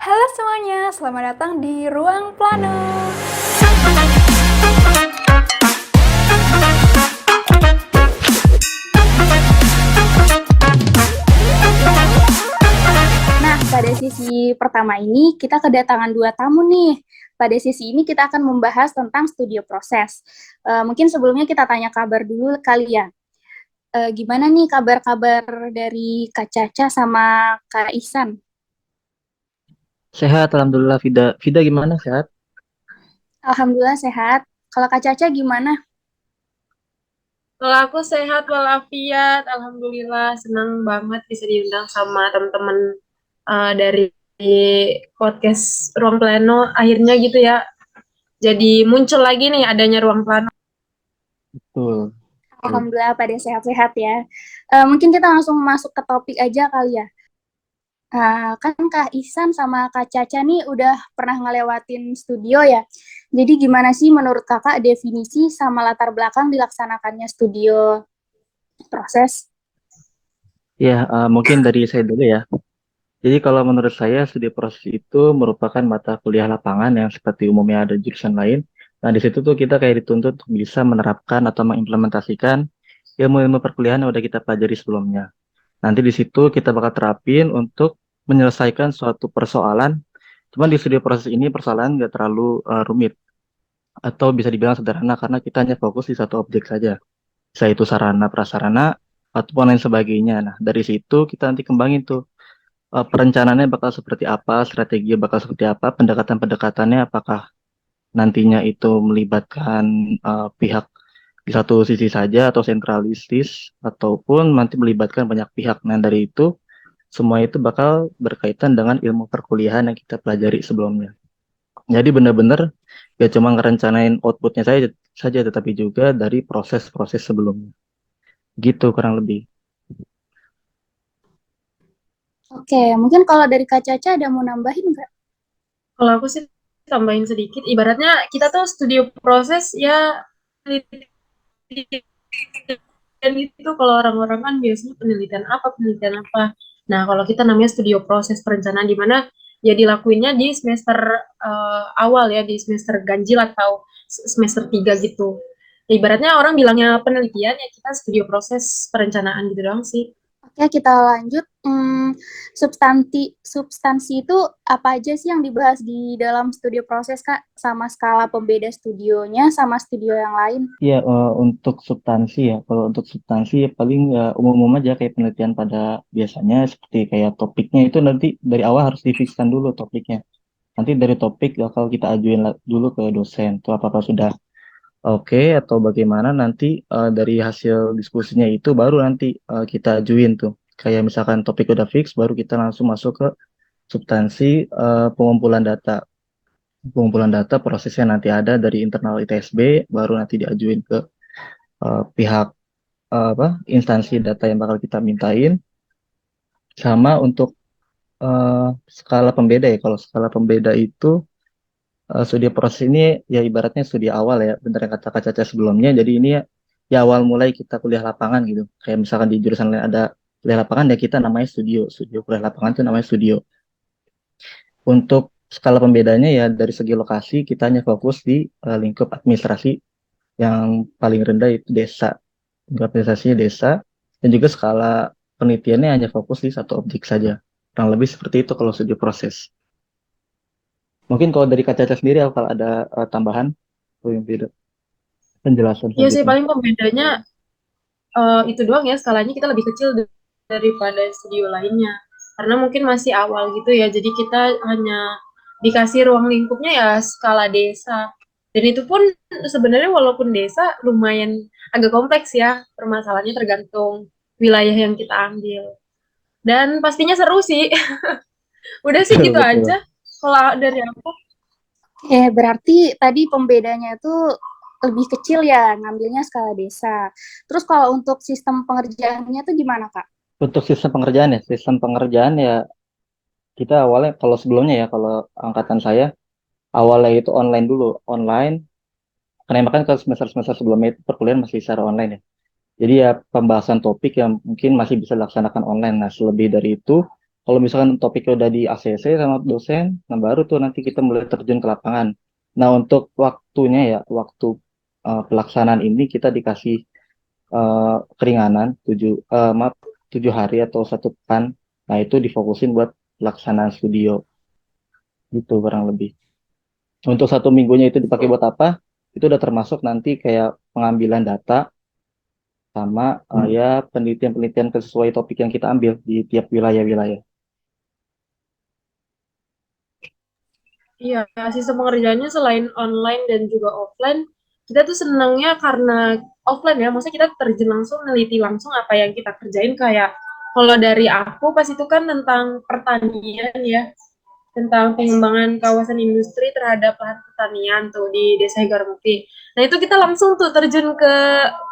Halo semuanya, selamat datang di Ruang Plano. Nah, pada sesi pertama ini kita kedatangan dua tamu nih. Pada sesi ini kita akan membahas tentang studio proses. Mungkin sebelumnya kita tanya kabar dulu kali ya. Gimana nih kabar-kabar dari Kak Caca sama Kak Ihsan? Sehat, alhamdulillah. Vida gimana? Sehat? Alhamdulillah sehat. Kalau Kak Caca gimana? Kalau aku sehat walafiat, alhamdulillah senang banget bisa diundang sama teman-teman dari podcast Ruang Plano. Akhirnya gitu ya, jadi muncul lagi nih adanya Ruang Plano. Betul. Alhamdulillah pada sehat-sehat ya. Mungkin kita langsung masuk ke topik aja kali ya. Kan Kak Ihsan sama Kak Caca nih udah pernah ngelewatin studio ya. Jadi gimana sih menurut Kakak definisi sama latar belakang dilaksanakannya studio proses? Ya, mungkin dari saya dulu ya. Jadi kalau menurut saya studi proses itu merupakan mata kuliah lapangan yang seperti umumnya ada jurusan lain. Nah, di situ tuh kita kayak dituntut untuk bisa menerapkan atau mengimplementasikan ilmu-ilmu perkuliahan yang udah kita pelajari sebelumnya. Nanti di situ kita bakal terapin untuk menyelesaikan suatu persoalan. Cuman di studi proses ini persoalan nggak terlalu rumit atau bisa dibilang sederhana karena kita hanya fokus di satu objek saja. Bisa itu sarana prasarana ataupun lain sebagainya. Nah, dari situ kita nanti kembangin tuh perencanaannya bakal seperti apa, strategi bakal seperti apa, pendekatan-pendekatannya apakah nantinya itu melibatkan pihak di satu sisi saja atau sentralistis ataupun nanti melibatkan banyak pihak. Nah, dari itu semua itu bakal berkaitan dengan ilmu perkuliahan yang kita pelajari sebelumnya. Jadi benar-benar gak cuma ngerencanain outputnya saja, tetapi juga dari proses-proses sebelumnya. Gitu kurang lebih. Oke, mungkin kalau dari Kak Caca ada mau nambahin nggak? Kalau aku sih tambahin sedikit, ibaratnya kita tuh studio proses ya penelitian itu kalau orang-orang kan biasanya penelitian apa. Nah, kalau kita namanya studio proses perencanaan di mana ya dilakuinnya di semester awal ya, di semester ganjil atau semester 3 gitu. Ya, ibaratnya orang bilangnya penelitian ya kita studio proses perencanaan gitu doang sih. Oke, kita lanjut. Substansi itu apa aja sih yang dibahas di dalam studio proses, Kak? Sama skala pembeda studionya sama studio yang lain. Ya, untuk substansi ya. Kalau untuk substansi ya paling ya umum-umum aja kayak penelitian pada biasanya seperti kayak topiknya itu nanti dari awal harus difikskan dulu topiknya. Nanti dari topik bakal kita ajuin dulu ke dosen. Tuh apakah sudah oke atau bagaimana nanti dari hasil diskusinya itu baru nanti kita ajuin tuh. Kayak misalkan topik udah fix, baru kita langsung masuk ke substansi pengumpulan data. Pengumpulan data prosesnya nanti ada dari internal ITSB, baru nanti diajuin ke pihak apa instansi data yang bakal kita mintain. Sama untuk eh, skala pembeda ya. Kalau skala pembeda itu studi proses ini ya ibaratnya studi awal ya, bener yang kata Kak Caca sebelumnya. Jadi ini ya, ya awal mulai kita kuliah lapangan gitu. Kayak misalkan di jurusan lain ada kuliah lapangan ya kita namanya studio. Studio kuliah lapangan itu namanya studio. Untuk skala pembedanya ya dari segi lokasi kita hanya fokus di lingkup administrasi yang paling rendah itu desa. Lingkup administrasinya desa dan juga skala penelitiannya hanya fokus di satu objek saja. Kurang lebih seperti itu kalau studi proses. Mungkin kalau dari Kak Caca sendiri kalau ada tambahan atau yang beda penjelasan Iya sih selanjutnya. paling pembedanya itu doang ya skalanya kita lebih kecil daripada studio lainnya karena mungkin masih awal gitu ya jadi kita hanya dikasih ruang lingkupnya ya skala desa dan itu pun sebenarnya walaupun desa lumayan agak kompleks ya permasalahannya tergantung wilayah yang kita ambil dan pastinya seru sih. Udah sih Betul, gitu betul. aja kalau dari aku. Berarti tadi pembedanya itu lebih kecil ya, ngambilnya skala desa. Terus kalau untuk sistem pengerjaannya tuh gimana, Kak? Untuk sistem pengerjaan ya kita awalnya kalau sebelumnya ya kalau angkatan saya awalnya itu online dulu, online. Karena emang kan ke semester-semester sebelumnya itu perkuliahan masih secara online ya. Jadi ya pembahasan topik yang mungkin masih bisa dilaksanakan online. Nah, selebih dari itu Kalau misalkan topiknya udah di ACC sama dosen, nah baru tuh nanti kita mulai terjun ke lapangan. Nah, untuk waktunya ya, waktu pelaksanaan ini kita dikasih keringanan 7 hari atau 1 pekan. Nah, itu difokusin buat pelaksanaan studio gitu kurang lebih. Untuk 1 minggunya itu dipakai buat apa? Itu udah termasuk nanti kayak pengambilan data sama ya penelitian-penelitian sesuai topik yang kita ambil di tiap wilayah-wilayah. Iya, sistem pengerjaannya selain online dan juga offline, kita tuh senangnya karena offline ya, maksudnya kita terjun langsung, neliti langsung apa yang kita kerjain kayak kalau dari aku pas itu kan tentang pertanian ya, tentang pengembangan kawasan industri terhadap lahan pertanian tuh di Desa Hegarmuti. Nah, itu kita langsung tuh terjun ke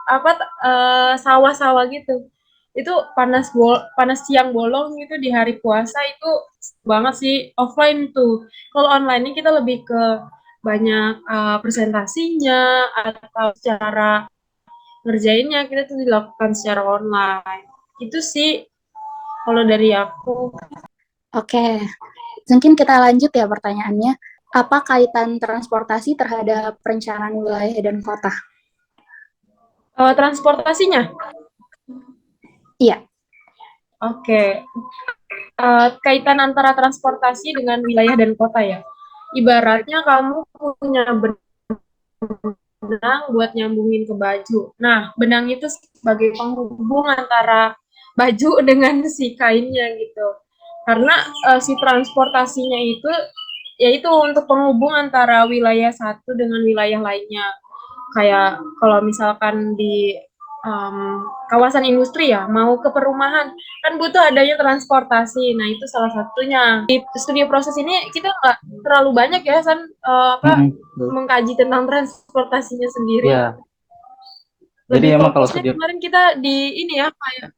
apa sawah-sawah gitu. Itu panas siang bolong gitu di hari puasa itu banget sih offline tuh. Kalau online ini kita lebih ke banyak presentasinya atau cara ngerjainnya kita tuh dilakukan secara online. Itu sih kalau dari aku. Oke, mungkin kita lanjut ya pertanyaannya. Apa kaitan transportasi terhadap perencanaan wilayah dan kota? Transportasinya, Iya, oke. Kaitan antara transportasi dengan wilayah dan kota ya. Ibaratnya kamu punya benang buat nyambungin ke baju. Nah, benang itu sebagai penghubung antara baju dengan si kainnya gitu. Karena si transportasinya itu yaitu untuk penghubung antara wilayah satu dengan wilayah lainnya. Kayak kalau misalkan di kawasan industri ya, mau ke perumahan, kan butuh adanya transportasi. Nah, itu salah satunya. Di studio proses ini kita nggak terlalu banyak ya, San, Betul. mengkaji tentang transportasinya sendiri. Ya, jadi Lebih emang kalau fokusnya studio kemarin kita di ini ya, kayak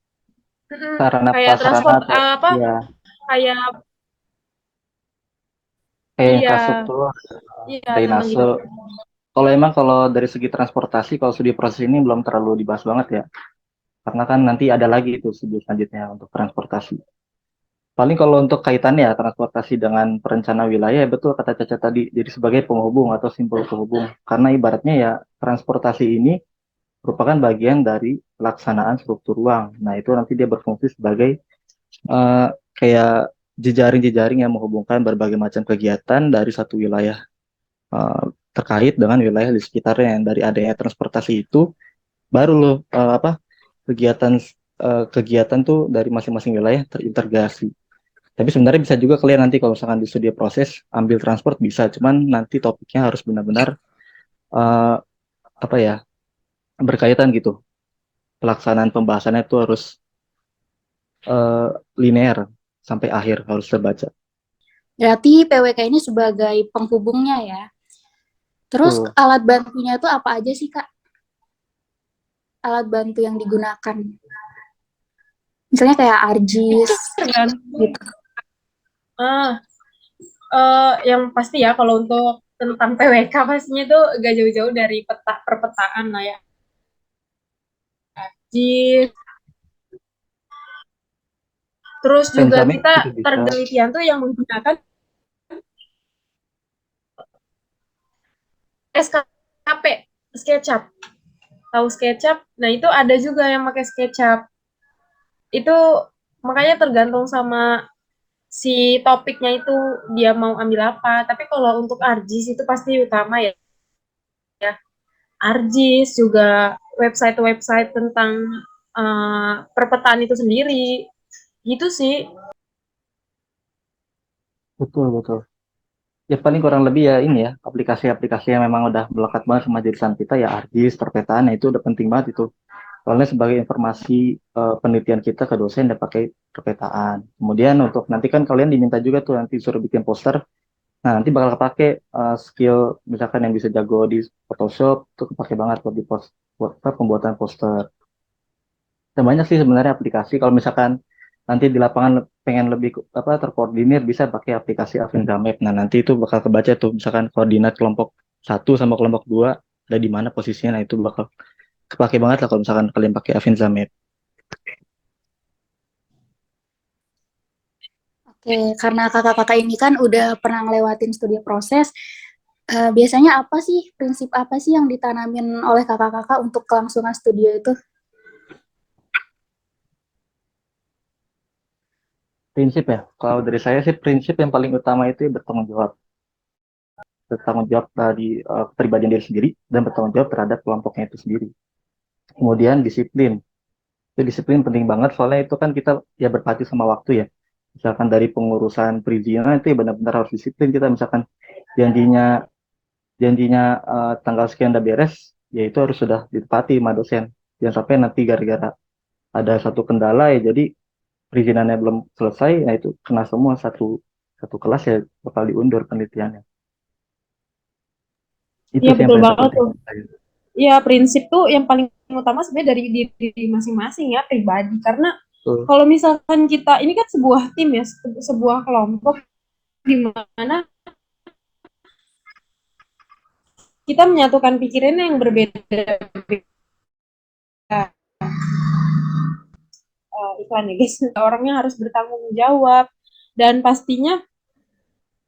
sarana kayak prasarana transport atau apa, ya kayak kayak iya, infrastruktur, iya tentang drainase. gitu. Kalau dari segi transportasi, kalau studi proses ini belum terlalu dibahas banget ya, karena kan nanti ada lagi itu studi selanjutnya untuk transportasi. Paling kalau untuk kaitannya ya transportasi dengan perencana wilayah, ya betul kata Caca tadi, jadi sebagai penghubung atau simpul penghubung. Karena ibaratnya ya transportasi ini merupakan bagian dari pelaksanaan struktur ruang. Nah, itu nanti dia berfungsi sebagai eh, kayak jejaring-jejaring yang menghubungkan berbagai macam kegiatan dari satu wilayah eh, terkait dengan wilayah di sekitarnya. Yang dari adanya transportasi itu baru loh kegiatan kegiatan tuh dari masing-masing wilayah terintegrasi. Tapi sebenarnya bisa juga kalian nanti kalau misalkan di studi proses ambil transport bisa, cuman nanti topiknya harus benar-benar eh, apa ya berkaitan gitu. Pelaksanaan pembahasannya itu harus eh, linear sampai akhir harus terbaca. berarti PWK ini sebagai penghubungnya ya. Terus Tuh, alat bantunya itu apa aja sih, Kak? Alat bantu yang digunakan. Misalnya kayak Itu ARGIS tergantung. gitu. Ah, yang pasti ya kalau untuk tentang PWK pastinya itu gak jauh-jauh dari perpetaan lah ya. JIS. Terus juga Penjamin kita juga bisa. penelitian tuh yang menggunakan SKP, SketchUp. Tahu SketchUp? Nah, itu ada juga yang pakai SketchUp. Itu makanya tergantung sama si topiknya itu dia mau ambil apa. Tapi kalau untuk ARGIS itu pasti utama ya. ARGIS juga website-website tentang perpetaan itu sendiri. Gitu sih. Betul, betul. Ya paling kurang lebih ya ini ya, aplikasi-aplikasi yang memang udah melekat banget sama jurusan kita ya ARGIS, perpetaan, ya itu udah penting banget itu. Soalnya sebagai informasi penelitian kita ke dosen udah pakai perpetaan. Kemudian untuk nanti kan kalian diminta juga tuh nanti suruh bikin poster. Nah, nanti bakal kepake skill misalkan yang bisa jago di Photoshop tuh kepake banget buat di buat apa, pembuatan poster. Dan banyak sih sebenarnya aplikasi kalau misalkan nanti di lapangan pengen lebih terkoordinir bisa pakai aplikasi Avenza Map. Nah, nanti itu bakal kebaca tuh misalkan koordinat kelompok 1 sama kelompok 2 ada di mana posisinya. Nah, itu bakal kepake banget lah kalau misalkan kalian pakai Avenza Map. Oke, karena kakak-kakak ini kan udah pernah ngelewatin studi proses, biasanya apa sih, prinsip apa sih yang ditanamin oleh kakak-kakak untuk kelangsungan studio itu? Prinsip ya, kalau dari saya sih prinsip yang paling utama itu ya bertanggung jawab dari kepribadian diri sendiri dan bertanggung jawab terhadap kelompoknya itu sendiri. Kemudian disiplin, itu disiplin penting banget soalnya itu kan kita ya berpacu sama waktu ya. Misalkan dari pengurusan perizinan itu ya benar-benar harus disiplin kita, misalkan janjinya janjinya tanggal sekian udah beres, ya itu harus sudah ditepati sama dosen. Jangan sampai nanti gara-gara ada satu kendala ya jadi perizinannya belum selesai, nah itu kena semua satu satu kelas ya bakal diundur penelitiannya. Itu Iya sih yang betul paling banget terpenting tuh. menurut saya. Iya prinsip tuh yang paling utama sebenarnya dari diri masing-masing ya pribadi. Karena Betul. kalau misalkan kita ini kan sebuah tim ya, sebuah kelompok di mana kita menyatukan pikiran yang berbeda-beda. Iklan ya guys, orangnya harus bertanggung jawab dan pastinya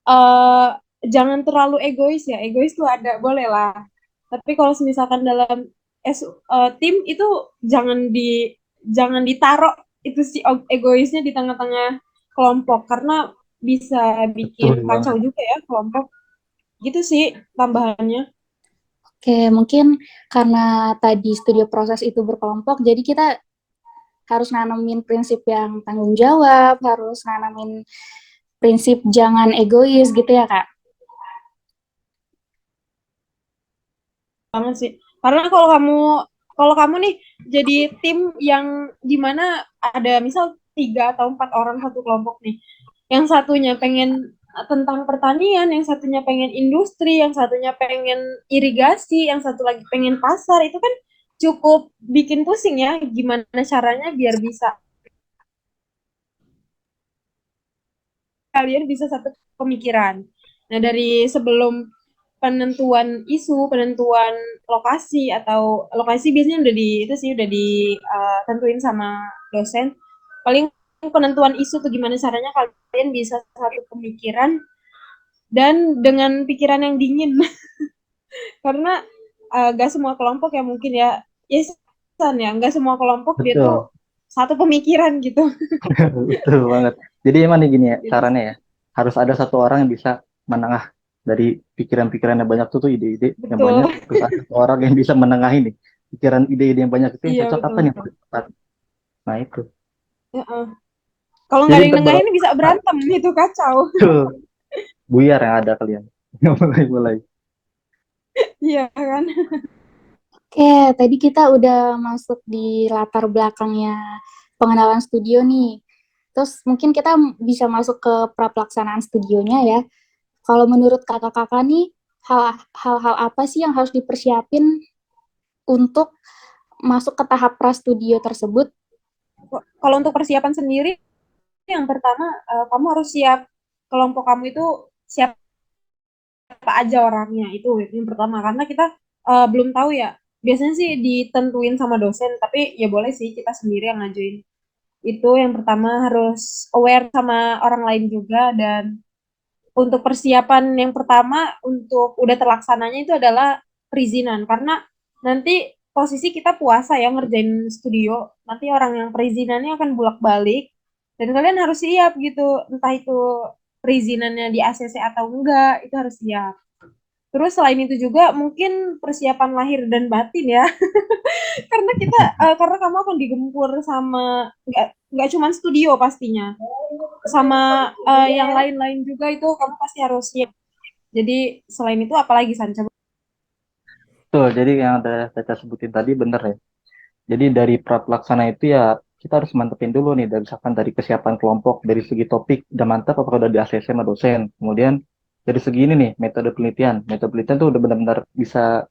uh, jangan terlalu egois ya. Egois tuh ada boleh lah. Tapi kalau misalkan dalam tim itu jangan ditaruh itu si egoisnya di tengah-tengah kelompok karena bisa bikin Betul kacau banget. juga ya kelompok. Gitu sih tambahannya. Oke, mungkin karena tadi studio proses itu berkelompok, jadi kita harus nanamin prinsip yang tanggung jawab, harus nanamin prinsip jangan egois gitu ya, Kak? Banget sih. Karena kalau kamu nih jadi tim yang dimana ada misal 3 atau 4 orang satu kelompok nih. Yang satunya pengen tentang pertanian, yang satunya pengen industri, yang satunya pengen irigasi, yang satu lagi pengen pasar, itu kan cukup bikin pusing ya. Gimana caranya biar bisa kalian bisa satu pemikiran. Nah, dari sebelum penentuan lokasi atau lokasi biasanya udah di itu sih udah ditentuin sama dosen. Paling penentuan isu tuh gimana caranya kalian bisa satu pemikiran dan dengan pikiran yang dingin karena gak semua kelompok ya mungkin ya yes ya nggak semua kelompok dia tuh Betul. satu pemikiran gitu. Betul banget. Jadi emang nih gini ya Jadi caranya ya. Harus ada satu orang yang bisa menengah dari pikiran-pikiran yang banyak tuh ide-ide yang betul. banyak. Terus ada satu orang yang bisa menengahi nih pikiran ide-ide yang banyak itu yang Iya cocok betul apa nih yang betul. paling tepat. Nah itu. Ya, kalau nggak Jadi ada yang ntar nengahin bisa berantem itu kacau. tuh, buyar yang ada kalian. Mulai-mulai. Iya kan? Oke, tadi kita udah masuk di latar belakangnya pengenalan studio nih. Terus mungkin kita bisa masuk ke pelaksanaan studionya ya. Kalau menurut kakak-kakak nih, hal-hal apa sih yang harus dipersiapin untuk masuk ke tahap prastudio tersebut? Kalau untuk persiapan sendiri, yang pertama kamu harus siap kelompok kamu itu siapa aja orangnya itu yang pertama karena kita belum tahu ya. Biasanya sih ditentuin sama dosen, tapi ya boleh sih kita sendiri yang ngajuin. Itu yang pertama harus aware sama orang lain juga dan untuk persiapan yang pertama untuk udah terlaksananya itu adalah perizinan karena nanti posisi kita puasa ya ngerjain studio nanti orang yang perizinannya akan bolak-balik dan kalian harus siap gitu entah itu perizinannya di ACC atau enggak itu harus siap terus selain itu juga mungkin persiapan lahir dan batin ya karena karena kamu akan digempur sama nggak cuma studio pastinya sama yang lain-lain juga itu kamu pasti harus siap. Jadi selain itu apalagi San? Coba. Betul. Jadi yang ada Caca sebutin tadi bener ya. Jadi dari pra pelaksana itu ya kita harus mantepin dulu nih dari misalkan dari kesiapan kelompok dari segi topik udah mantap apakah udah di ACC sama dosen. Kemudian dari segi ini nih metode penelitian. Metode penelitian tuh udah benar-benar bisa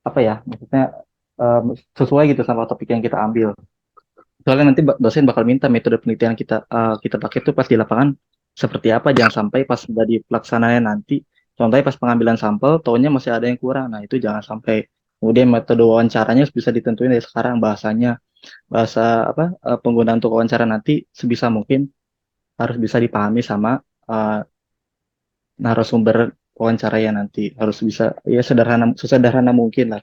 apa ya maksudnya eh, sesuai gitu sama topik yang kita ambil. Soalnya nanti dosen bakal minta metode penelitian kita pakai tuh pas di lapangan seperti apa. Jangan sampai pas udah di pelaksananya nanti, contohnya pas pengambilan sampel, taunya masih ada yang kurang. Nah itu jangan sampai. Kemudian metode wawancaranya bisa ditentuin dari sekarang bahasanya, bahasa apa penggunaan untuk wawancara nanti sebisa mungkin harus bisa dipahami sama uh, narasumber wawancaranya nanti. Harus bisa ya sesederhana mungkin lah.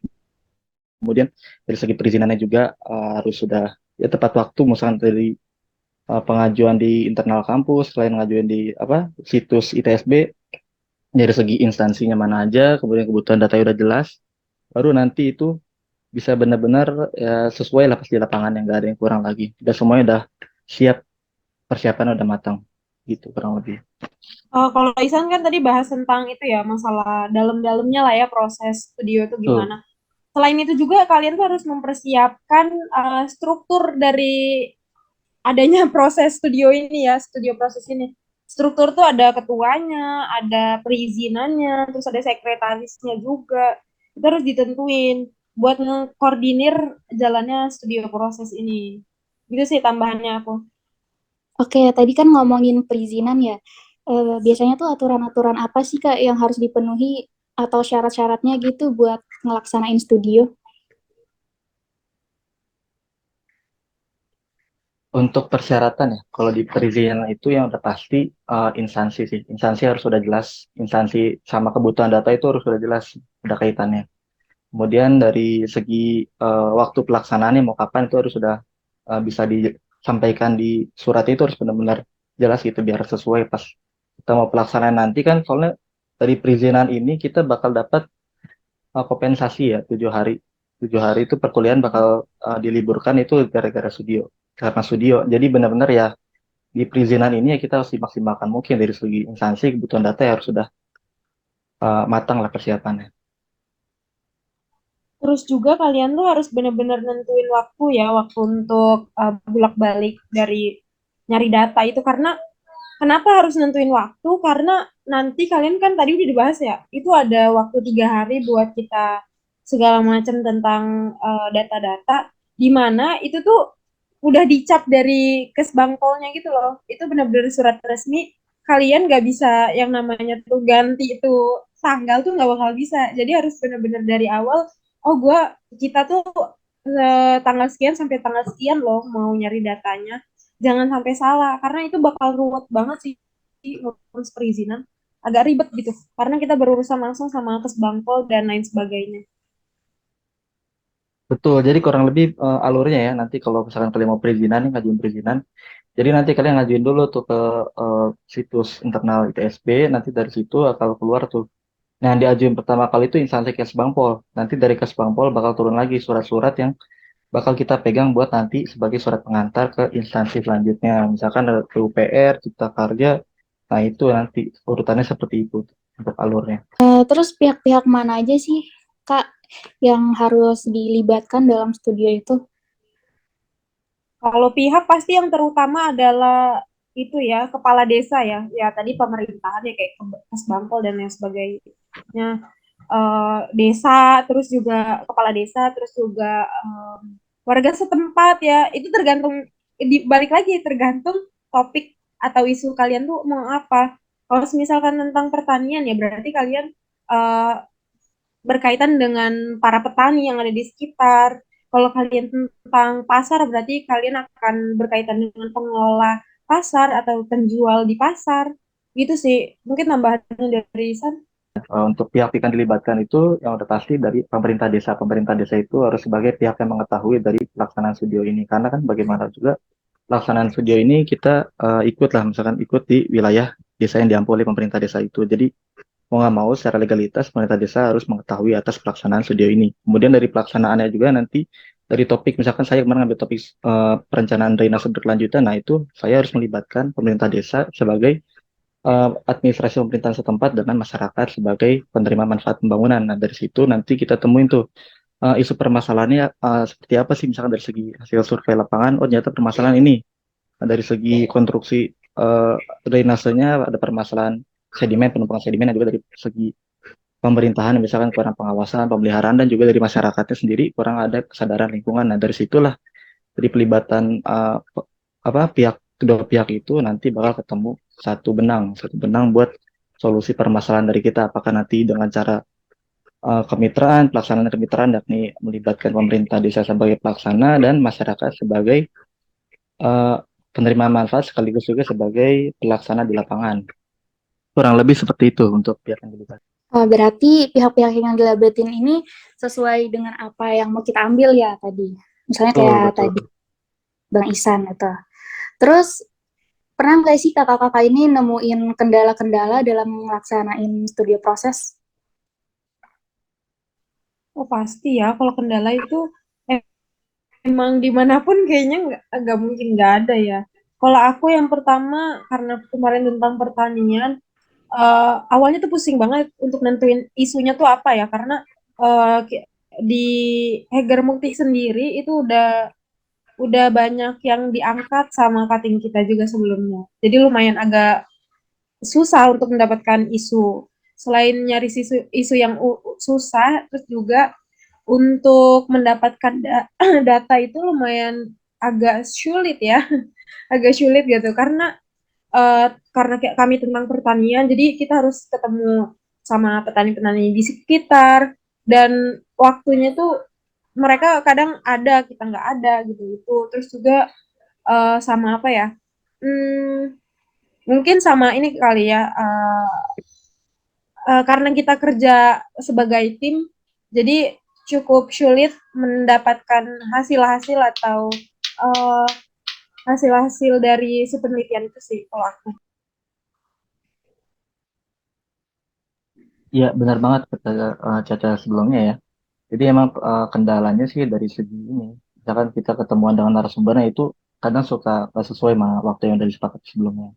Kemudian dari segi perizinannya juga harus sudah ya tepat waktu, misalkan dari pengajuan di internal kampus, selain ngajuin di situs ITSB, dari segi instansinya mana aja, kemudian kebutuhan data udah jelas, baru nanti itu bisa benar-benar ya sesuai lah pas di lapangan, yang nggak ada yang kurang lagi. Udah semuanya udah siap, persiapan udah matang gitu kurang lebih. Kalau Isan kan tadi bahas tentang itu ya, masalah dalam-dalamnya lah ya, proses studio itu Tuh. gimana. Selain itu juga kalian tuh harus mempersiapkan struktur dari adanya proses studio ini ya, studio proses ini. Struktur tuh ada ketuanya, ada perizinannya, terus ada sekretarisnya juga. Itu harus ditentuin buat mengkoordinir jalannya studio proses ini. Gitu sih tambahannya aku. Oke, tadi kan ngomongin perizinan ya. Biasanya tuh aturan-aturan apa sih Kak yang harus dipenuhi atau syarat-syaratnya gitu buat ngelaksanain studio? Untuk persyaratan ya, kalau di perizinan itu yang udah pasti instansi sih. Instansi harus sudah jelas, instansi sama kebutuhan data itu harus sudah jelas, ada kaitannya. Kemudian dari segi waktu pelaksanaannya mau kapan itu harus sudah bisa disampaikan di surat, itu harus benar-benar jelas gitu biar sesuai pas kita mau pelaksanaan nanti kan, soalnya dari perizinan ini kita bakal dapat kompensasi ya 7 hari. 7 hari itu perkuliahan bakal diliburkan itu gara-gara studio. Karena studio. Jadi benar-benar ya di perizinan ini ya kita harus dimaksimalkan mungkin dari segi instansi, kebutuhan data ya harus sudah matang lah persiapannya. Terus juga kalian tuh harus benar-benar nentuin waktu ya, waktu untuk bolak-balik dari nyari data itu. Karena kenapa harus nentuin waktu? Karena nanti kalian kan tadi udah dibahas ya, itu ada waktu 3 hari buat kita segala macam tentang data-data, di mana itu tuh udah dicap dari kesbangpolnya gitu loh. Itu benar-benar surat resmi. Kalian nggak bisa yang namanya tuh ganti itu tanggal tuh nggak bakal bisa. Jadi harus benar-benar dari awal. Oh, kita tuh tanggal sekian sampai tanggal sekian loh mau nyari datanya. Jangan sampai salah, karena itu bakal ruwet banget sih ngurus perizinan. Agak ribet gitu, karena kita berurusan langsung sama Kesbangpol dan lain sebagainya. Betul, jadi kurang lebih alurnya ya nanti kalau misalkan kalian mau perizinan, nih, ngajuin perizinan. Jadi nanti kalian ngajuin dulu tuh ke eh, situs internal ITSB, nanti dari situ bakal keluar tuh. Nah, yang diajuin pertama kali itu instansi Kesbangpol. Nanti dari Kesbangpol bakal turun lagi surat-surat yang bakal kita pegang buat nanti sebagai surat pengantar ke instansi selanjutnya. Misalkan ada PUPR, Cipta Karya, nah itu nanti urutannya seperti itu untuk alurnya. Terus pihak-pihak mana aja sih Kak yang harus dilibatkan dalam studio itu? Kalau pihak pasti yang terutama adalah itu ya, kepala desa ya. Ya tadi pemerintahan ya kayak Kesbangpol dan lain sebagainya. Desa, terus juga kepala desa, terus juga warga setempat ya. Itu tergantung, balik lagi tergantung topik atau isu kalian tuh mau apa. Kalau misalkan tentang pertanian ya berarti kalian eh, berkaitan dengan para petani yang ada di sekitar. Kalau kalian tentang pasar, berarti kalian akan berkaitan dengan pengelola pasar atau penjual di pasar. Gitu sih. Mungkin tambahannya dari Isan. Untuk pihak-pihak yang dilibatkan itu yang udah pasti dari pemerintah desa. Pemerintah desa itu harus sebagai pihak yang mengetahui dari pelaksanaan studio ini. Karena kan bagaimana juga pelaksanaan studio ini kita ikut lah, misalkan ikut di wilayah desa yang diampu oleh pemerintah desa itu. Jadi mau nggak mau secara legalitas pemerintah desa harus mengetahui atas pelaksanaan studio ini. Kemudian dari pelaksanaannya juga nanti dari topik, misalkan saya kemarin ngambil topik perencanaan drainase berkelanjutan, nah itu saya harus melibatkan pemerintah desa sebagai administrasi pemerintahan setempat dengan masyarakat sebagai penerima manfaat pembangunan. Nah dari situ nanti kita temuin tuh isu permasalahannya seperti apa sih, misalkan dari segi hasil survei lapangan, oh ternyata permasalahan ini. Nah, dari segi konstruksi uh, drainasenya ada permasalahan sedimen, penumpukan sedimen, dan juga dari segi pemerintahan misalkan kurang pengawasan, pemeliharaan, dan juga dari masyarakatnya sendiri kurang ada kesadaran lingkungan. Nah dari situlah dari pelibatan pihak kedua pihak itu nanti bakal ketemu satu benang buat solusi permasalahan dari kita. Apakah nanti dengan cara kemitraan, pelaksanaan kemitraan, yakni melibatkan pemerintah desa sebagai pelaksana dan masyarakat sebagai uh, penerima manfaat sekaligus juga sebagai pelaksana di lapangan. Kurang lebih seperti itu untuk pihak yang dilibatkan. Berarti pihak-pihak yang dilibatin ini sesuai dengan apa yang mau kita ambil ya tadi. Misalnya Betul, kayak betul. tadi Bang Isan itu. Terus pernah nggak sih kakak-kakak ini nemuin kendala-kendala dalam melaksanain studi proses? Oh pasti ya, kalau kendala itu emang dimanapun kayaknya nggak mungkin nggak ada ya. Kalau aku yang pertama karena kemarin tentang pertanian, awalnya tuh pusing banget untuk nentuin isunya tuh apa ya, karena di Heger Mukti sendiri itu udah banyak yang diangkat sama cutting kita juga sebelumnya. Jadi lumayan agak susah untuk mendapatkan isu. Selain nyari isu yang susah, terus juga untuk mendapatkan data itu lumayan agak sulit ya, agak sulit gitu karena kayak kami tentang pertanian, jadi kita harus ketemu sama petani-petani di sekitar dan waktunya tuh mereka kadang ada kita nggak ada gitu itu terus juga sama apa ya mungkin sama ini kali ya karena kita kerja sebagai tim jadi cukup sulit mendapatkan hasil-hasil atau uh, hasil-hasil dari si penelitian itu sih kalau aku. Iya, benar banget kata Caca sebelumnya ya. Jadi emang kendalanya sih dari segi ini. Misalkan kita ketemuan dengan narasumbernya itu kadang suka nggak sesuai sama waktu yang dari sepakat sebelumnya.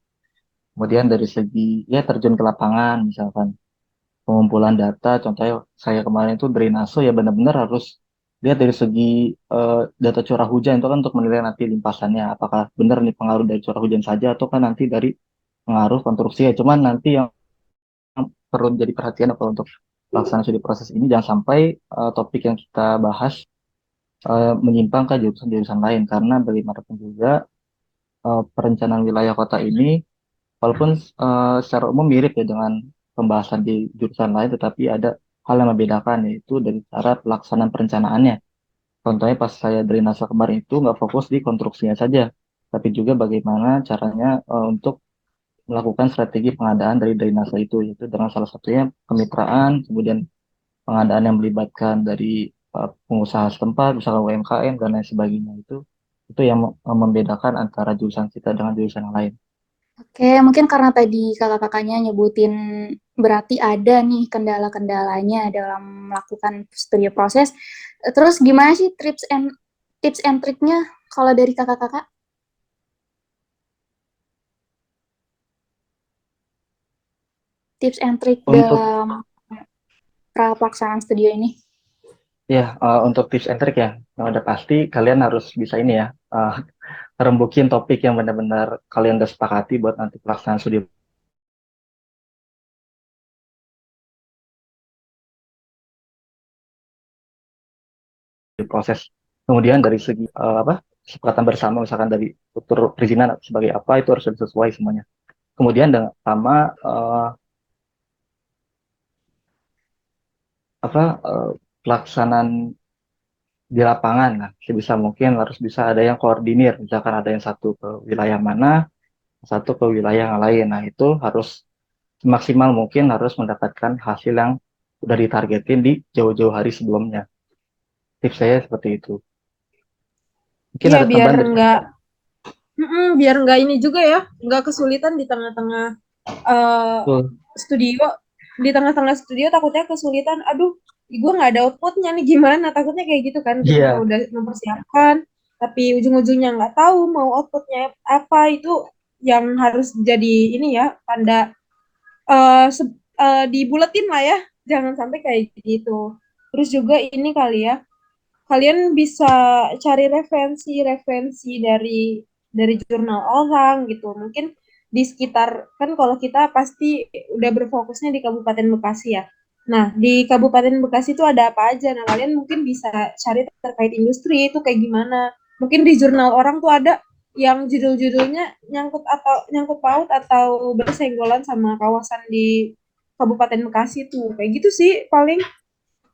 Kemudian dari segi ya terjun ke lapangan misalkan pengumpulan data, contohnya saya kemarin itu drainase ya benar-benar harus lihat dari segi data curah hujan itu kan untuk menilai nanti limpasannya apakah benar nih pengaruh dari curah hujan saja atau kan nanti dari pengaruh konstruksi ya. Cuman nanti yang perlu menjadi perhatian apa untuk pelaksanaan studi proses ini jangan sampai topik yang kita bahas menyimpang ke jurusan-jurusan lain karena bagaimanapun juga perencanaan wilayah kota ini walaupun secara umum mirip ya dengan pembahasan di jurusan lain tetapi ada hal yang membedakan yaitu dari cara pelaksanaan perencanaannya. Contohnya pas saya drainase kemarin itu nggak fokus di konstruksinya saja, tapi juga bagaimana caranya untuk melakukan strategi pengadaan dari drainase itu, yaitu dengan salah satunya kemitraan, kemudian pengadaan yang melibatkan dari pengusaha setempat, misalnya UMKM dan lain sebagainya itu yang membedakan antara jurusan kita dengan jurusan yang lain. Oke, mungkin karena tadi kakak-kakaknya nyebutin berarti ada nih kendala-kendalanya dalam melakukan studi proses. Terus gimana sih tips and triknya kalau dari kakak-kakak? Tips and trik Untuk dalam pelaksanaan studio ini? ya untuk tips and trick ya, yang udah pasti kalian harus bisa ini ya, rembukin topik yang benar-benar kalian udah sepakati buat nanti pelaksanaan studi proses. Kemudian dari segi apa kesepakatan bersama, misalkan dari struktur perizinan sebagai apa itu harus sesuai semuanya. Kemudian dengan sama apa pelaksanaan di lapangan, nah sebisa mungkin harus bisa ada yang koordinir, misalkan ada yang satu ke wilayah mana, satu ke wilayah yang lain. Nah itu harus semaksimal mungkin harus mendapatkan hasil yang udah ditargetin di jauh-jauh hari sebelumnya. Tips saya seperti itu. Mungkin Iya ada biar tambahan dari nggak biar nggak ini juga ya nggak kesulitan di tengah-tengah eh, Betul. studio di tengah-tengah studio takutnya kesulitan aduh gue nggak ada outputnya nih gimana takutnya kayak gitu kan ketika Iya, udah mempersiapkan tapi ujung-ujungnya nggak tahu mau outputnya apa itu yang harus jadi ini ya tanda dibuletin lah ya jangan sampai kayak gitu terus juga ini kali ya kalian bisa cari referensi dari jurnal orang gitu. Mungkin di sekitar kan kalau kita pasti udah berfokusnya di Kabupaten Bekasi ya. Nah, di Kabupaten Bekasi itu ada apa aja? Nah, kalian mungkin bisa cari terkait industri itu kayak gimana. Mungkin di jurnal orang tuh ada yang judul-judulnya nyangkut paut atau bersenggolan sama kawasan di Kabupaten Bekasi tuh. Kayak gitu sih paling.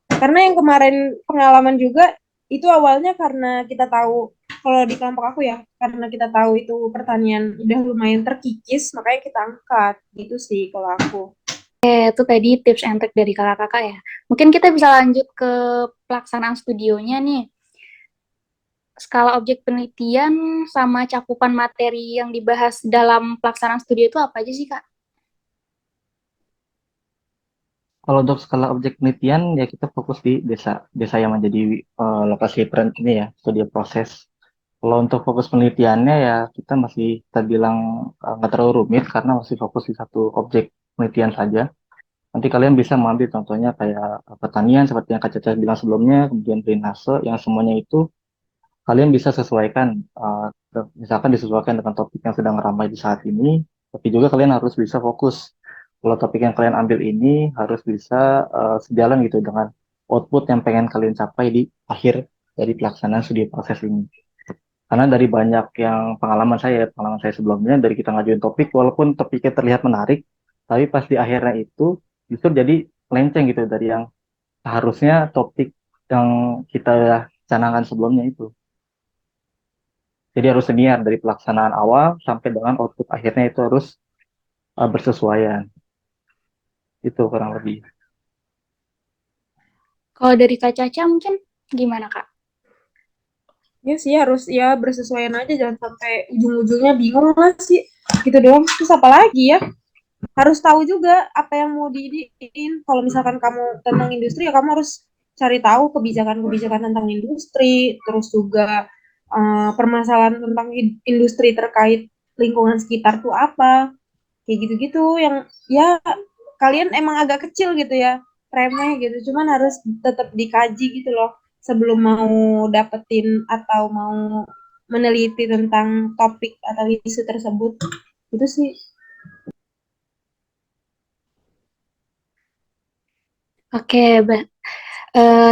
Karena yang kemarin pengalaman juga itu awalnya karena kita tahu kalau di kelompok aku ya, karena kita tahu itu pertanian udah lumayan terkikis, makanya kita angkat gitu sih kalau aku. Itu tadi tips and trick dari kakak-kakak ya. Mungkin kita bisa lanjut ke pelaksanaan studionya nih. Skala objek penelitian sama cakupan materi yang dibahas dalam pelaksanaan studio itu apa aja sih, Kak? Kalau untuk skala objek penelitian ya kita fokus di desa yang menjadi lokasi ini ya studi proses. Kalau untuk fokus penelitiannya ya kita masih terbilang nggak terlalu rumit karena masih fokus di satu objek penelitian saja. Nanti kalian bisa mengambil contohnya kayak pertanian seperti yang Kak Caca bilang sebelumnya, kemudian drainase yang semuanya itu kalian bisa sesuaikan, misalkan disesuaikan dengan topik yang sedang ramai di saat ini, tapi juga kalian harus bisa fokus. Kalau topik yang kalian ambil ini harus bisa sejalan gitu dengan output yang pengen kalian capai di akhir dari pelaksanaan studi proses ini. Karena dari banyak yang pengalaman saya sebelumnya, dari kita ngajuin topik, walaupun topiknya terlihat menarik, tapi pas di akhirnya itu justru jadi melenceng gitu dari yang seharusnya topik yang kita canangkan sebelumnya itu. Jadi harus linear dari pelaksanaan awal sampai dengan output akhirnya itu harus bersesuaian. Itu kurang lebih. Kalau dari Kak Caca mungkin gimana, Kak? Ya sih harus ya bersesuaian aja, jangan sampai ujung-ujungnya bingung lah sih. Gitu doang. Terus apa lagi ya? Harus tahu juga apa yang mau diiniin. Kalau misalkan kamu tentang industri ya kamu harus cari tahu kebijakan-kebijakan tentang industri, terus juga permasalahan tentang industri terkait lingkungan sekitar tuh apa. Kayak gitu-gitu yang ya kalian emang agak kecil gitu ya, remeh gitu. Cuman harus tetap dikaji gitu loh sebelum mau dapetin atau mau meneliti tentang topik atau isu tersebut. Itu sih. Oke,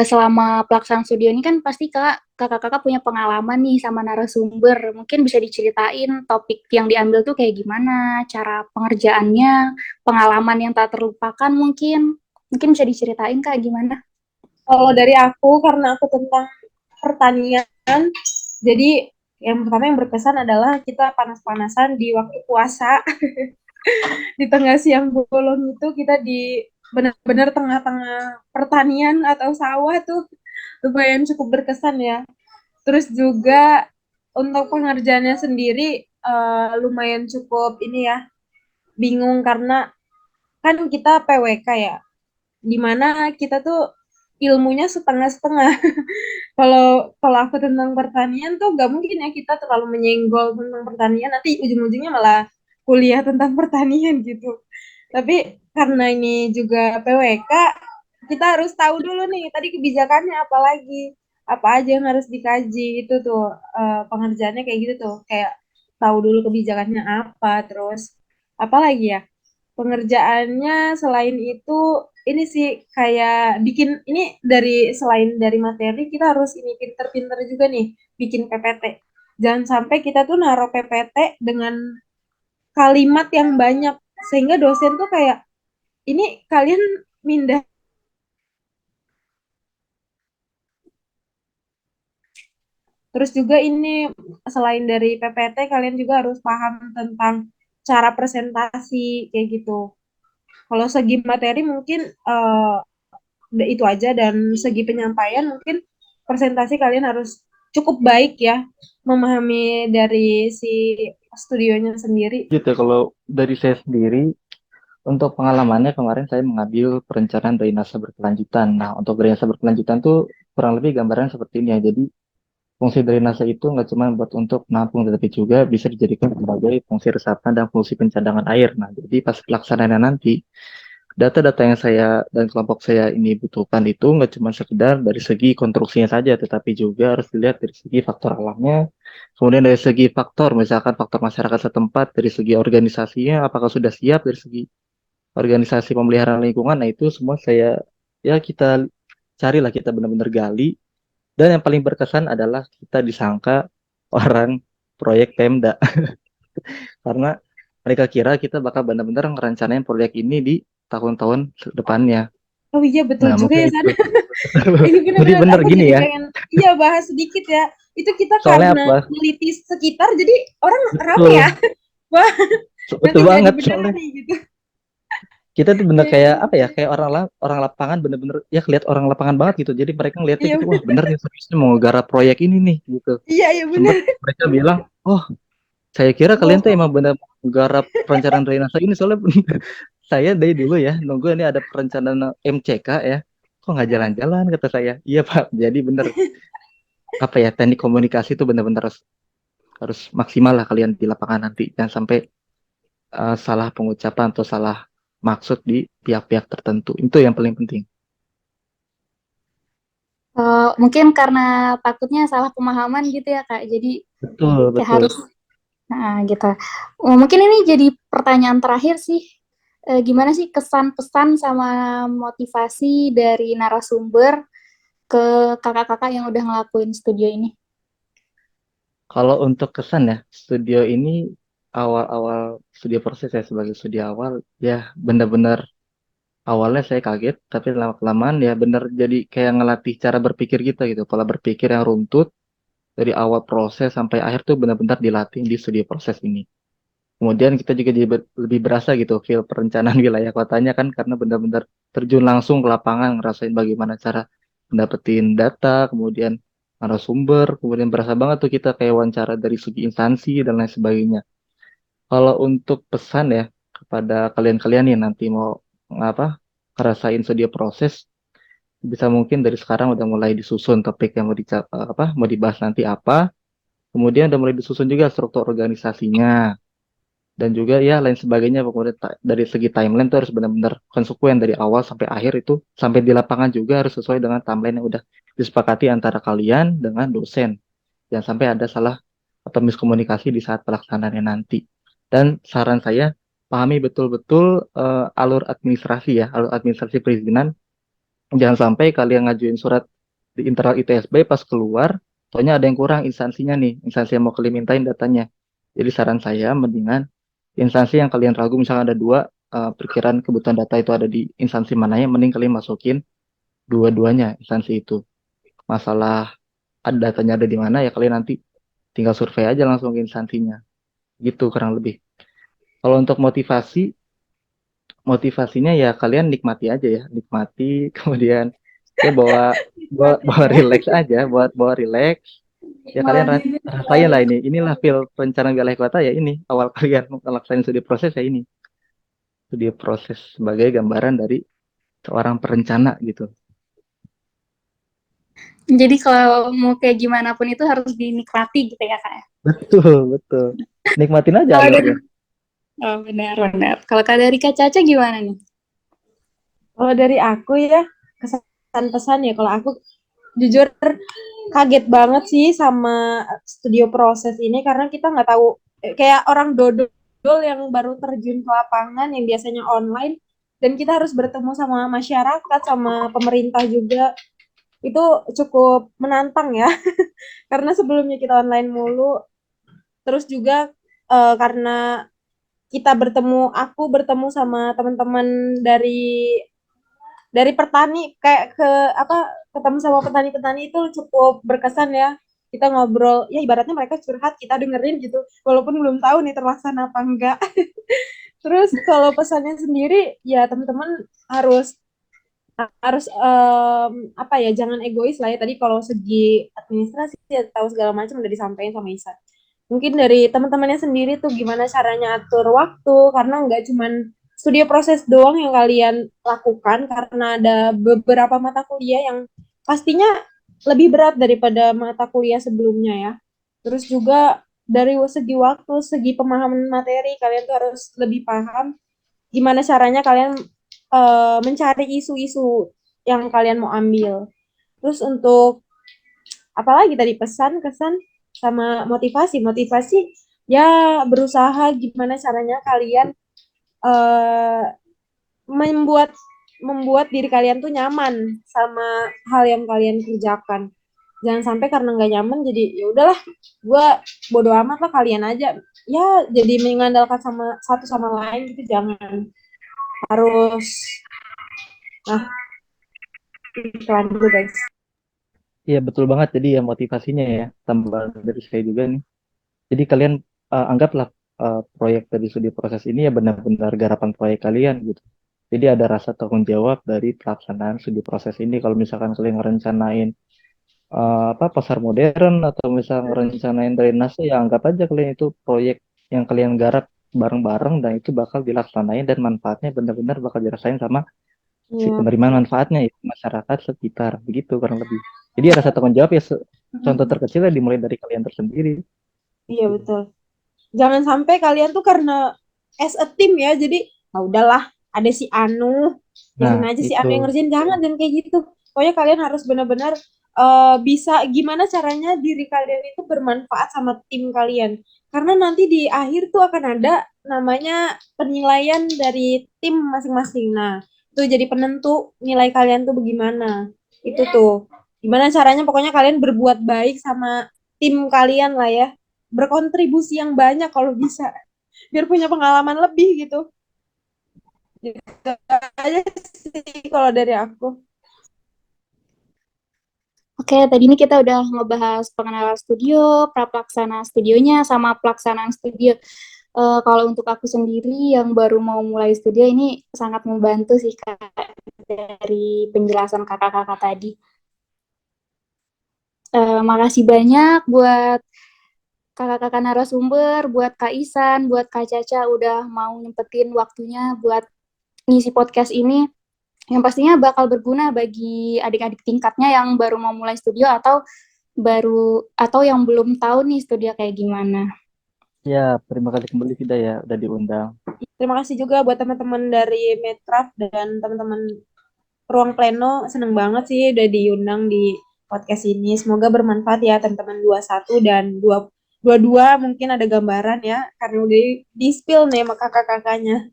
selama pelaksanaan studio ini kan pasti kakak-kakak punya pengalaman nih sama narasumber. Mungkin bisa diceritain topik yang diambil tuh kayak gimana, cara pengerjaannya, pengalaman yang tak terlupakan mungkin. Mungkin bisa diceritain, Kak, gimana? Kalau dari aku, karena aku tentang pertanian, jadi yang pertama yang berkesan adalah kita panas-panasan di waktu puasa. Di tengah siang bolong itu kita di benar-benar tengah-tengah pertanian atau sawah tuh lumayan cukup berkesan ya. Terus juga untuk pengerjaannya sendiri lumayan cukup ini ya, bingung karena kan kita PWK ya, dimana kita tuh ilmunya setengah-setengah. Kalau aku tentang pertanian tuh gak mungkin ya kita terlalu menyenggol tentang pertanian, nanti ujung-ujungnya malah kuliah tentang pertanian gitu. Tapi karena ini juga PWK, kita harus tahu dulu nih tadi kebijakannya apa lagi, apa aja yang harus dikaji itu tuh pengerjaannya kayak gitu tuh, kayak tahu dulu kebijakannya apa, terus apa lagi ya pengerjaannya selain itu ini sih kayak bikin ini dari selain dari materi kita harus ini pinter-pinter juga nih bikin PPT. Jangan sampai kita tuh naruh PPT dengan kalimat yang banyak sehingga dosen tuh kayak ini kalian mindah. Terus juga ini selain dari PPT kalian juga harus paham tentang cara presentasi kayak gitu. Kalau segi materi mungkin itu aja, dan segi penyampaian mungkin presentasi kalian harus cukup baik ya memahami dari si studionya sendiri. Gitu kalau dari saya sendiri untuk pengalamannya kemarin saya mengambil perencanaan drainase berkelanjutan. Nah untuk drainase berkelanjutan tuh kurang lebih gambaran seperti ini ya. Jadi fungsi drainase itu nggak cuma buat untuk menampung tetapi juga bisa dijadikan sebagai fungsi resapan dan fungsi pencadangan air. Nah jadi pas pelaksanaannya nanti data-data yang saya dan kelompok saya ini butuhkan itu nggak cuma sekedar dari segi konstruksinya saja, tetapi juga harus dilihat dari segi faktor alamnya, kemudian dari segi faktor, misalkan faktor masyarakat setempat, dari segi organisasinya, apakah sudah siap dari segi organisasi pemeliharaan lingkungan. Nah itu semua ya kita carilah, kita benar-benar gali, dan yang paling berkesan adalah kita disangka orang proyek Pemda, karena mereka kira kita bakal benar-benar ngerencanain proyek ini di tahun-tahun depannya. Oh iya betul Nah, juga mungkin ya itu. San. Ini Jadi benar-benar bener aku gini jadi ya. pengen iya bahas sedikit ya. itu kita Soalnya karena apa? meliti sekitar jadi orang rame ya. Betul, Wah, betul nanti jadi banget beneran soalnya. nih gitu. Kita tuh bener Iya, kayak iya, apa ya? Kayak orang lapangan bener-bener ya kelihatan orang lapangan banget gitu. Jadi mereka ngeliatnya iya, gitu, wah bener. bener nih serius nih mau garap proyek ini nih gitu. Iya, iya, Sempet bener. mereka bilang, oh saya kira kalian tuh Wow. emang bener menggarap perencanaan drainase ini soalnya saya dari dulu ya nunggu ini ada perencanaan MCK ya. Kok nggak jalan-jalan kata saya. Iya Pak, jadi bener apa ya teknik komunikasi itu bener-bener harus maksimal lah kalian di lapangan nanti. Jangan sampai salah pengucapan atau salah maksud di pihak-pihak tertentu. Itu yang paling penting. Mungkin karena takutnya salah pemahaman gitu ya Kak. Jadi Betul, kayak betul. harus, nah gitu. Mungkin ini jadi pertanyaan terakhir sih. Gimana sih kesan pesan sama motivasi dari narasumber ke kakak-kakak yang udah ngelakuin studio ini? Kalau untuk kesan ya, studio ini awal-awal studio proses ya sebagai studio awal ya benar-benar awalnya saya kaget, tapi lama-kelamaan ya benar jadi kayak ngelatih cara berpikir kita gitu. Pola berpikir yang runtut dari awal proses sampai akhir tuh benar-benar dilatih di studio proses ini. Kemudian kita juga jadi lebih berasa gitu feel perencanaan wilayah kotanya kan karena benar-benar terjun langsung ke lapangan ngerasain bagaimana cara mendapetin data, kemudian narasumber, kemudian berasa banget tuh kita kayak wawancara dari segi instansi dan lain sebagainya. Kalau untuk pesan ya kepada kalian-kalian nih nanti mau apa ngerasain studio proses bisa mungkin dari sekarang udah mulai disusun topik yang mau dibahas nanti apa, kemudian udah mulai disusun juga struktur organisasinya dan juga ya lain sebagainya pokoknya dari segi timeline tuh harus benar-benar konsekuen dari awal sampai akhir itu sampai di lapangan juga harus sesuai dengan timeline yang udah disepakati antara kalian dengan dosen. Jangan sampai ada salah atau miskomunikasi di saat pelaksanaannya nanti. Dan saran saya pahami betul-betul alur administrasi ya, alur administrasi perizinan. Jangan sampai kalian ngajuin surat di internal ITSB pas keluar, soalnya ada yang kurang instansinya nih, instansi yang mau kalian mintain datanya. Jadi saran saya mendingan instansi yang kalian ragu misalnya ada dua perkiraan kebutuhan data itu ada di instansi mananya, mending kalian masukin dua-duanya instansi itu. Masalah ada datanya ada di mana ya kalian nanti tinggal survei aja langsung ke instansinya. Gitu kurang lebih. Kalau untuk motivasinya ya kalian nikmati aja ya, nikmati kemudian ya bawa bawa, Nikmatin bawa ya. relax aja, buat bawa relax. Ya kalian Nikmatin rasain lah aja. ini. Inilah feel perencanaan wilayah kota ya ini. Awal kalian melaksanakan studi proses ya ini. Studi proses sebagai gambaran dari seorang perencana gitu. Jadi kalau mau kayak gimana pun itu harus dinikmati gitu ya Kak. Betul, betul. Nikmatin aja Kalau dari, alurnya. oh benar-benar. Kalau Kak dari Kak Caca gimana nih? Kalau dari aku ya, kesan pesan ya, kalau aku jujur kaget banget sih sama studio proses ini karena kita nggak tahu kayak orang dodol yang baru terjun ke lapangan yang biasanya online dan kita harus bertemu sama masyarakat sama pemerintah juga itu cukup menantang ya karena sebelumnya kita online mulu terus juga karena kita aku bertemu sama teman-teman dari petani kayak ke apa ketemu sama petani-petani itu cukup berkesan ya. Kita ngobrol, ya ibaratnya mereka curhat, kita dengerin gitu. Walaupun belum tahu nih terlaksana apa enggak. Terus kalau pesannya sendiri, ya teman-teman harus harus apa ya, jangan egois lah ya. Tadi kalau segi administrasi ya tahu segala macam udah disampaikan sama Isa. Mungkin dari teman-temannya sendiri tuh gimana caranya atur waktu karena nggak cuman studio proses doang yang kalian lakukan karena ada beberapa mata kuliah yang pastinya lebih berat daripada mata kuliah sebelumnya ya. Terus juga dari segi waktu, segi pemahaman materi kalian tuh harus lebih paham gimana caranya kalian mencari isu-isu yang kalian mau ambil. Terus untuk apalagi tadi pesan, kesan sama motivasi. Motivasi ya berusaha gimana caranya kalian eh, membuat membuat diri kalian tuh nyaman sama hal yang kalian kerjakan. Jangan sampai karena nggak nyaman jadi ya udahlah, gue bodo amat lah kalian aja. Ya jadi mengandalkan sama satu sama lain gitu jangan harus nah iklan dulu guys. Iya betul banget. Jadi ya motivasinya ya, tambahan dari saya juga nih. Jadi kalian anggaplah proyek dari studi proses ini ya benar-benar garapan proyek kalian gitu. Jadi ada rasa tanggung jawab dari pelaksanaan studi proses ini. Kalau misalkan kalian ngerencanain apa pasar modern atau misalnya ngerencanain drainase, ya anggap aja kalian itu proyek yang kalian garap bareng-bareng dan itu bakal dilaksanain dan manfaatnya benar-benar bakal dirasain sama si Iya, penerimaan betul. manfaatnya itu masyarakat sekitar begitu kurang lebih. Jadi ya rasa tanggung jawab ya contoh terkecilnya dimulai dari kalian tersendiri. Iya, betul. Jangan sampai kalian tuh karena as a team ya, jadi ah udahlah, ada si Anu, Nah, biarin aja si itu. Anu yang ngerjain. Jangan kayak gitu. Pokoknya kalian harus benar-benar bisa gimana caranya diri kalian itu bermanfaat sama tim kalian. Karena nanti di akhir tuh akan ada namanya penilaian dari tim masing-masing. Nah, itu jadi penentu nilai kalian tuh bagaimana. Itu tuh. Gimana caranya pokoknya kalian berbuat baik sama tim kalian lah ya, berkontribusi yang banyak kalau bisa, biar punya pengalaman lebih gitu. Gitu aja sih kalau dari aku. Oke, tadi ini kita udah ngebahas pengenalan studio, pra-pelaksana studionya, sama pelaksanaan studio. Kalau untuk aku sendiri yang baru mau mulai studio ini sangat membantu sih Kak dari penjelasan kakak-kakak tadi. Makasih banyak buat kakak-kakak narasumber, buat Kak Isan, buat Kak Caca udah mau nyempetin waktunya buat ngisi podcast ini. Yang pastinya bakal berguna bagi adik-adik tingkatnya yang baru mau mulai studio atau yang belum tahu nih studio kayak gimana. Ya, terima kasih kembali Vida ya udah diundang. Terima kasih juga buat teman-teman dari Metraf dan teman-teman Ruang Pleno. Seneng banget sih udah diundang di podcast ini. Semoga bermanfaat ya teman-teman 21 dan 22 mungkin ada gambaran ya karena udah di-spill nih sama kakak-kakaknya.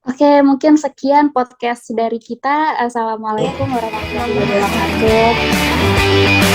Oke, mungkin sekian podcast dari kita. Assalamualaikum warahmatullahi wabarakatuh.